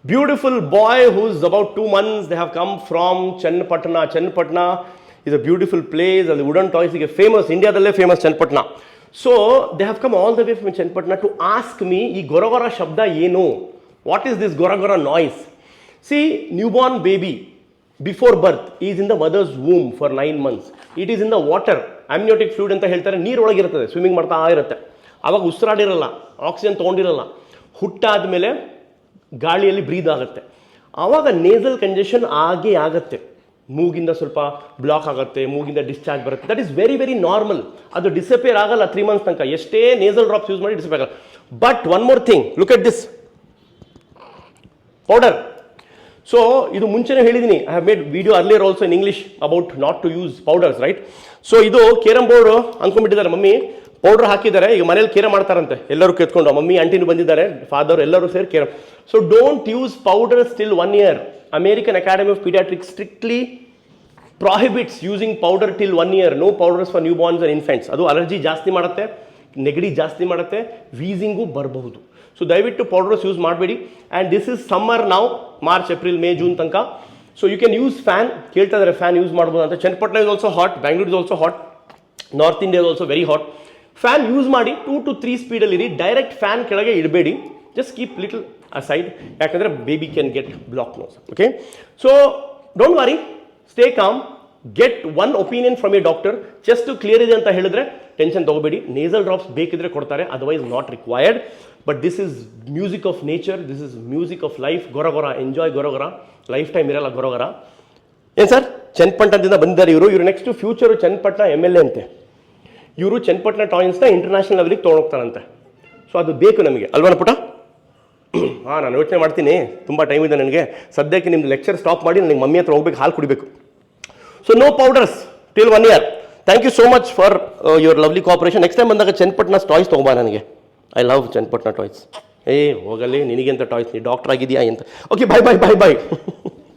Beautiful boy who's about 2 months. They have come from Chennapatna. Chennapatna is a beautiful place. And the wooden toys is famous. India dalle famous Chennapatna. So they have come all the way from Chennapatna to ask me, "Ee goragora shabda yeno? What is this goragora noise?" See, newborn baby before birth is in the mother's womb for 9 months. It is in the water. Amniotic fluid ಅಂತ ಹೇಳ್ತಾರೆ, ನೀರೊಳಗಿರ್ತದೆ, swimming ಮಾಡ್ತಾ ಇರುತ್ತೆ. ಆವಾಗ ಉಸಿರಾಡಿರಲ್ಲ, oxygen ತೊಗೊಂಡಿರಲ್ಲ. ಹುಟ್ಟಾದ ಮೇಲೆ ಗಾಳಿಯಲ್ಲಿ ಬ್ರೀದ್ ಆಗುತ್ತೆ. ಆವಾಗ nasal congestion ಆಗುತ್ತೆ, ಮೂಗಿಂದ ಸ್ವಲ್ಪ ಬ್ಲಾಕ್ ಆಗುತ್ತೆ, ಮೂಗಿಂದ ಡಿಸ್ಚಾರ್ಜ್ ಬರುತ್ತೆ. That is very very normal. ಅದು ಡಿಸಪಿಯರ್ ಆಗಲ್ಲ 3 months ತನಕ, ಎಷ್ಟೇ ನೇಸಲ್ ಡ್ರಾಪ್ಸ್ ಯೂಸ್ ಮಾಡಿ ಡಿಸಪಿಯರ್ ಆಗಲ್ಲ. But one more thing, look at this powder. So ಇದು ಮುಂಚೆನೇ ಹೇಳಿದ್ದೀನಿ, I have made video earlier also in English about not to use powders, right? So ಇದು ಕೇರಂ ಬೋರ್ಡ್ ಅಂದ್ಕೊಂಡ್ಬಿಟ್ಟಿದ್ದಾರೆ, mummy powder ಹಾಕಿದ್ದಾರೆ, ಈಗ ಮನೇಲಿ ಕೇರ ಮಾಡ್ತಾರಂತೆ ಎಲ್ಲರೂ ಕೆತ್ಕೊಂಡು, ಮಮ್ಮಿ ಆಂಟಿನೂ ಬಂದಿದ್ದಾರೆ, ಫಾದರ್ ಎಲ್ಲರೂ ಸೇರಿ ಕೇರ. So don't use powder still 1 year. American Academy of Paediatrics strictly prohibits using powder till 1 year. No powders for newborns and infants. ಅದು ಅಲರ್ಜಿ ಜಾಸ್ತಿ ಮಾಡುತ್ತೆ, ನೆಗಡಿ ಜಾಸ್ತಿ ಮಾಡುತ್ತೆ, ವೀಸಿಂಗು ಬರಬಹುದು. ಸೊ ದಯವಿಟ್ಟು ಪೌಡರ್ಸ್ ಯೂಸ್ ಮಾಡಬೇಡಿ. ಆ್ಯಂಡ್ ದಿಸ್ ಇಸ್ ಸಮ್ಮರ್ ನಾವು, ಮಾರ್ಚ್ ಏಪ್ರಿಲ್ ಮೇ ಜೂನ್ ತನಕ. So you can use fan. ಕೇಳ್ತಾ ಇದ್ದಾರೆ ಫ್ಯಾನ್ ಯೂಸ್ ಮಾಡ್ಬೋದು ಅಂತ. Channapatna is also hot, Bangalore is also hot, north India is also very hot. Fan use ಮಾಡಿ 2 to 3 ಸ್ಪೀಡಲ್ಲಿರಿ. Direct fan ಕೆಳಗೆ ಇಡಬೇಡಿ, ಜಸ್ಟ್ ಕೀಪ್ ಲಿಟಲ್ ಅಸೈಡ್, ಯಾಕಂದರೆ baby can get block nose. Okay, so don't worry, stay calm, get one opinion from a doctor. Chest clear ಇದೆ ಅಂತ ಹೇಳಿದ್ರೆ tension ತಗೋಬೇಡಿ. Nasal drops ಬೇಕಿದ್ರೆ ಕೊಡ್ತಾರೆ, otherwise not required. But this is music of nature, this is music of life. ಗೊರಗೊರ, enjoy ಗೊರಗೊರ, life time ಇರಲ್ಲ ಗೊರಗೊರ. ಏನು sir, ಚನ್ನಪಟ್ಟಣದಿಂದ ಬಂದಿದ್ದಾರೆ ಇವರು ನೆಕ್ಸ್ಟ್ ಫ್ಯೂಚರು ಚನ್ನಪಟ್ಟಣ MLA ಅಂತೆ. ಇವರು ಚನ್ನಪಟ್ಟಣ ಟಾಯ್ಸ್ನ ಇಂಟರ್ನ್ಯಾಷನಲ್ ಲೆವೆಲಿಗೆ ತೊಗೊಂಡೋಗ್ತಾರಂತೆ. ಸೊ ಅದು ಬೇಕು ನಮಗೆ, ಅಲ್ವನ ಪುಟ? ಹಾಂ, ನಾನು ಯೋಚನೆ ಮಾಡ್ತೀನಿ, ತುಂಬ ಟೈಮ್ ಇದೆ ನನಗೆ. ಸದ್ಯಕ್ಕೆ ನಿಮ್ದು ಲೆಕ್ಚರ್ ಸ್ಟಾಪ್ ಮಾಡಿ ನನಗೆ ಮಮ್ಮಿ ಹತ್ರ ಹೋಗ್ಬೇಕು, ಹಾಲು ಕುಡಿಬೇಕು. So no powders till 1 year. Thank you so much for your lovely cooperation. Next time ಬಂದಾಗ ಚನ್ನಪಟ್ಟಣ ಟಾಯ್ಸ್ ತೊಗೊಂಬಾ ನನಗೆ. I love Channapatna toys. ಹೋಗಲಿ, ನಿನಗೆಂತ ಟಾಯ್ಸ್, ನೀ ಡಾಕ್ಟರ್ ಆಗಿದೆಯಾ ಅಂತ. ಓಕೆ, ಬಾಯ್ ಬಾಯ್ ಬಾಯ್ ಬಾಯ್.